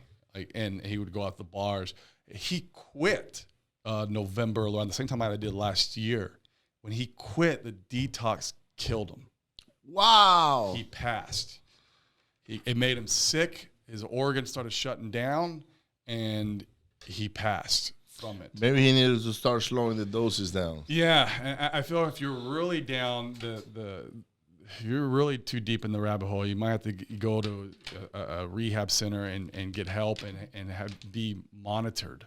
and he would go out to the bars. He quit November around the same time I did last year. When he quit, the detox killed him. Wow. He passed. It made him sick. His organs started shutting down, and he passed from it. Maybe he needed to start slowing the doses down. Yeah, and I feel if you're really down if you're really too deep in the rabbit hole, you might have to go to a rehab center and get help and be monitored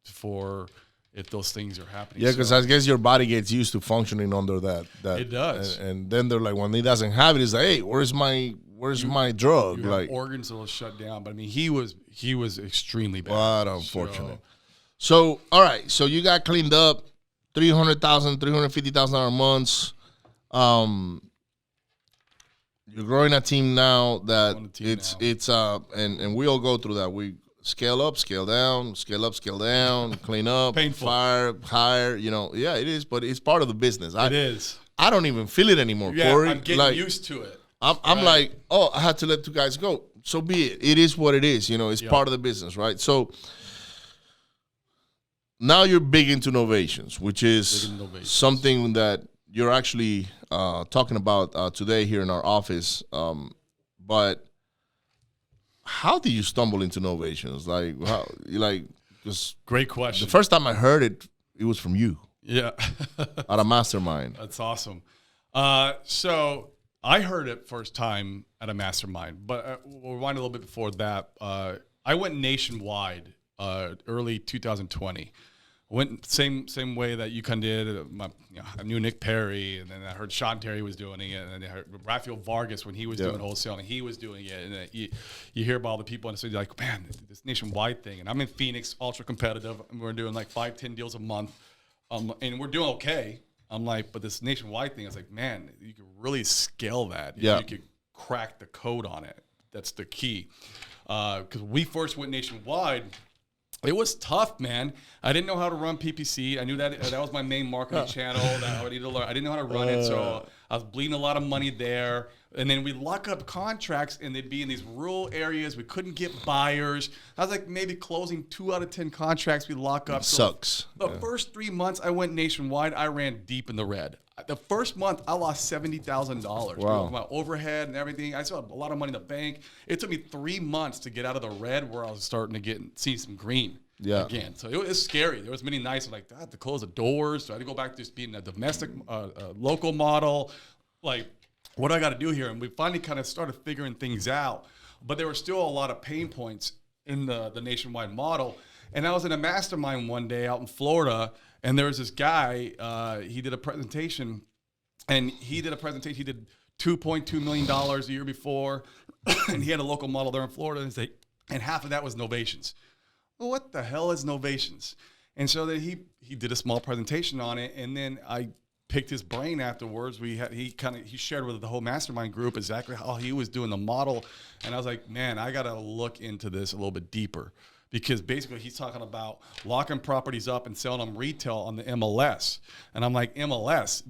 for if those things are happening. Yeah, because I guess your body gets used to functioning under that. It does. And then they're like, when he doesn't have it, it's like, hey, where's my drug? Your like organs will shut down. But I mean, he was extremely bad. But unfortunate. So all right, so you got cleaned up, $300,000, $350,000 months. You're growing a team now that and we all go through that. We scale up, scale down, scale up, scale down, clean up, painful, fire, hire. Yeah, it is, but it's part of the business. It is. I don't even feel it anymore, yeah, Corey. I'm getting used to it. I'm like, oh, I had to let two guys go. So be it. It is what it is. It's part of the business, right? So now you're big into Novations, which is something that you're actually talking about today here in our office. But how did you stumble into Novations? Great question. The first time I heard it, it was from you. Yeah. At a mastermind. That's awesome. So I heard it first time at a mastermind, but we'll rewind a little bit before that. I went nationwide early 2020. Went same way that you kind of did. I knew Nick Perry, and then I heard Sean Terry was doing it, and then I heard Rafael Vargas when he was doing wholesaling, he was doing it. And you hear about all the people in the city like, man, this nationwide thing. And I'm in Phoenix, ultra competitive, and we're doing like 5-10 deals a month, and we're doing okay. I'm like, but this nationwide thing, I was like, man, you could really scale that. You could crack the code on it. That's the key. Because we first went nationwide. It was tough, man. I didn't know how to run PPC. I knew that was my main marketing channel that I needed to learn. I didn't know how to run it, so I was bleeding a lot of money there. And then we'd lock up contracts, and they'd be in these rural areas. We couldn't get buyers. I was like maybe closing 2 out of 10 contracts we'd lock up. Sucks. The first 3 months I went nationwide, I ran deep in the red. The first month, I lost $70,000. Wow. My overhead and everything. I still had a lot of money in the bank. It took me 3 months to get out of the red where I was starting to see some green again. So it was scary. There was many nights like, I had to close the doors. So I had to go back to just being a domestic, local model. Like, what do I got to do here? And we finally kind of started figuring things out. But there were still a lot of pain points in the nationwide model. And I was in a mastermind one day out in Florida, and there was this guy, he did a presentation, he did $2.2 million a year before, and he had a local model there in Florida, and half of that was Novations. Well, what the hell is Novations? And so that he did a small presentation on it, and then I picked his brain afterwards. He shared with the whole mastermind group exactly how he was doing the model, and I was like, man, I got to look into this a little bit deeper. Because basically he's talking about locking properties up and selling them retail on the MLS. And I'm like, MLS,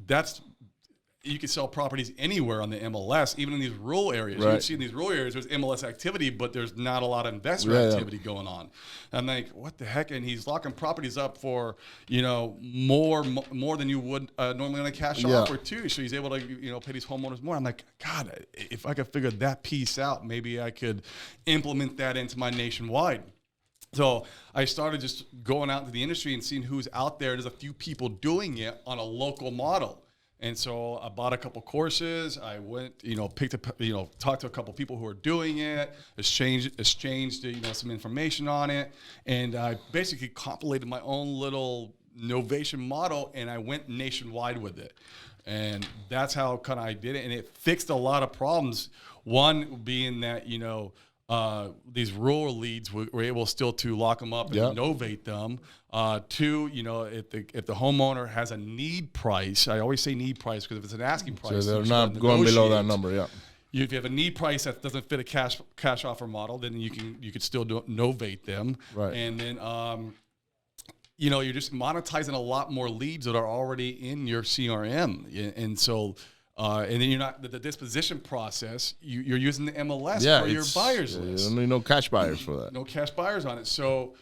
you can sell properties anywhere on the MLS, even in these rural areas. Right. You can see in these rural areas, there's MLS activity, but there's not a lot of investor activity going on. And I'm like, what the heck? And he's locking properties up for, more than you would normally on a cash offer too. So he's able to, pay these homeowners more. I'm like, God, if I could figure that piece out, maybe I could implement that into my nationwide. So I started just going out into the industry and seeing who's out there. There's a few people doing it on a local model. And so I bought a couple courses. I went, talked to a couple people who are doing it, exchanged, some information on it. And I basically compilated my own little Novation model, and I went nationwide with it. And that's how kind of I did it. And it fixed a lot of problems. One being that, these rural leads, we're able still to lock them up and novate them. Two, if the homeowner has a need price, I always say need price because if it's an asking price, so they're not going below that number. Yeah. If you have a need price that doesn't fit a cash offer model, then you could still novate them. Right. And then you're just monetizing a lot more leads that are already in your CRM, and so. And then you're not the disposition process. You're using the MLS for your buyers list. You don't need no cash buyers for that. No cash buyers on it. So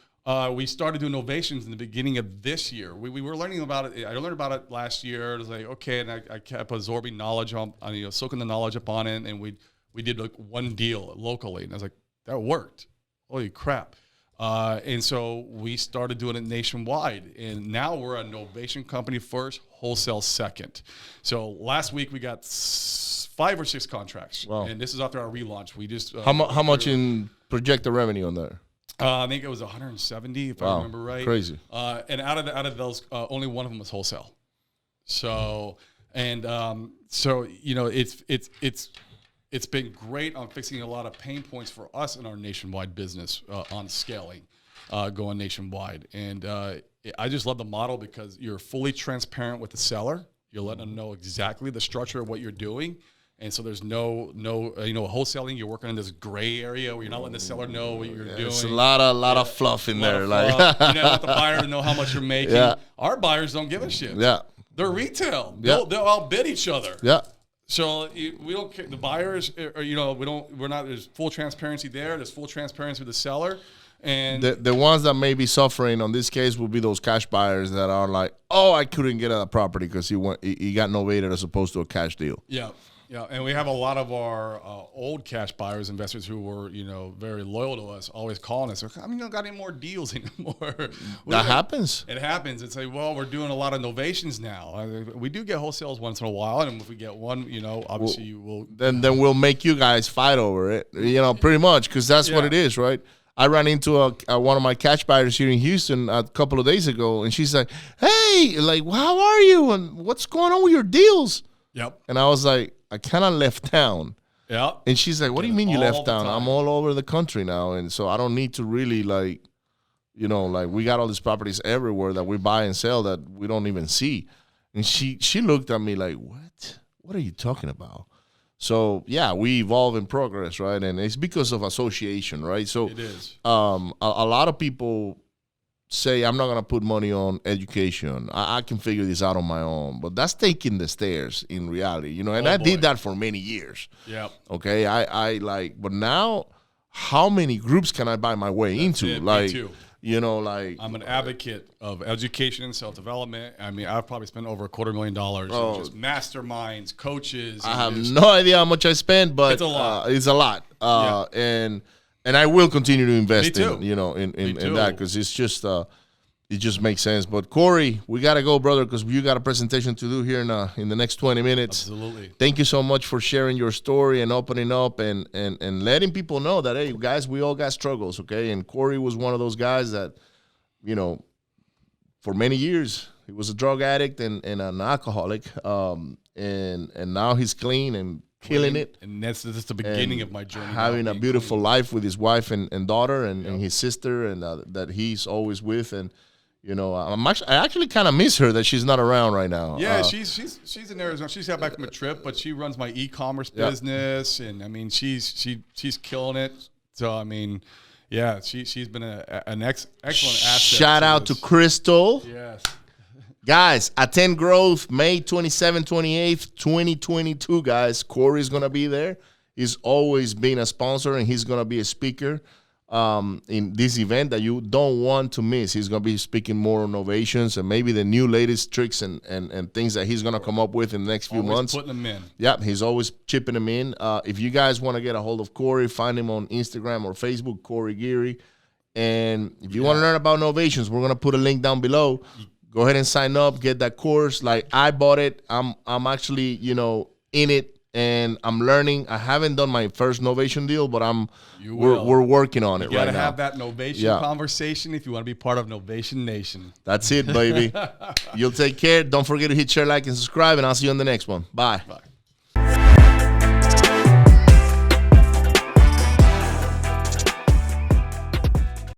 we started doing Novations in the beginning of this year. We were learning about it. I learned about it last year. It was like, okay, and I kept absorbing knowledge on soaking the knowledge up on it. And we did like one deal locally, and I was like, that worked. Holy crap. And so we started doing it nationwide, and now we're a Novation company first, wholesale second. So last week we got 5 or 6 contracts. Wow. And this is after our relaunch. We just how much in projected revenue on there? I think it was 170 if I remember right. Crazy. And out of those, only one of them was wholesale. So it's been great on fixing a lot of pain points for us in our nationwide business on scaling, going nationwide. And I just love the model because you're fully transparent with the seller. You're letting them know exactly the structure of what you're doing. And so there's no wholesaling. You're working in this gray area where you're not letting the seller know what you're doing. It's a lot of fluff in there. You don't want the buyer to know how much you're making. Yeah. Our buyers don't give a shit. Yeah. They're retail. Yeah. They'll outbid each other. Yeah. So we don't care. The buyers, we're not. There's full transparency there. There's full transparency with the seller, and the ones that may be suffering on this case will be those cash buyers that are like, oh, I couldn't get a property because he got novated as opposed to a cash deal. Yeah. Yeah, and we have a lot of our old cash buyers, investors who were, very loyal to us, always calling us. I mean, you don't got any more deals anymore. That happens. It happens. It's like, well, we're doing a lot of Novations now. We do get wholesales once in a while, and if we get one, obviously we'll. Then we'll make you guys fight over it, pretty much, because that's what it is, right? I ran into one of my cash buyers here in Houston a couple of days ago, and she's like, hey, like, how are you? And what's going on with your deals? Yep. And I was like, I kind of left town. Yeah. And she's like, what do you mean you left town? I'm all over the country now. And so I don't need to really we got all these properties everywhere that we buy and sell that we don't even see. And she looked at me like, what? What are you talking about? So, yeah, we evolve in progress, right? And it's because of association, right? So it is. A lot of people say, I'm not going to put money on education. I can figure this out on my own. But that's taking the stairs in reality, and I did that for many years. Yeah. Okay. But now how many groups can I buy my way into? Me too. I'm an advocate of education and self-development. I mean, I've probably spent over $250,000 on just masterminds, coaches. I have no idea how much I spent, but it's a lot. It's a lot. And I will continue to invest in that because it's just it just makes sense. But Corey, we gotta go, brother, because you got a presentation to do here in the next 20 minutes. Absolutely. Thank you so much for sharing your story and opening up and letting people know that, hey, guys, we all got struggles, okay? And Corey was one of those guys that, for many years he was a drug addict and an alcoholic, and now he's clean and killing it. And that's the beginning of my journey. Having a beautiful life with his wife and daughter and his sister, and that he's always with. And I actually kind of miss her that she's not around right now. Yeah, she's in Arizona. She's got back from a trip, but she runs my e-commerce business, and I mean she's killing it. So I mean, yeah, she's been an excellent asset. Shout out to Crystal. Yes. Guys, Attend Growth, May 27, 28th, 2022, guys. Corey's going to be there. He's always been a sponsor, and he's going to be a speaker in this event that you don't want to miss. He's going to be speaking more on Novations and maybe the new latest tricks and things that he's going to come up with in the next few months. Putting them in. Yeah, he's always chipping them in. If you guys want to get a hold of Corey, find him on Instagram or Facebook, Corey Geary. And if you want to learn about Novations, we're going to put a link down below. go ahead and sign up, get that course. Like I bought it. I'm actually, in it and I'm learning. I haven't done my first Novation deal, but we're working on it right now. You got to have that Novation conversation if you want to be part of Novation Nation. That's it, baby. You'll take care. Don't forget to hit share, like, and subscribe, and I'll see you on the next one. Bye.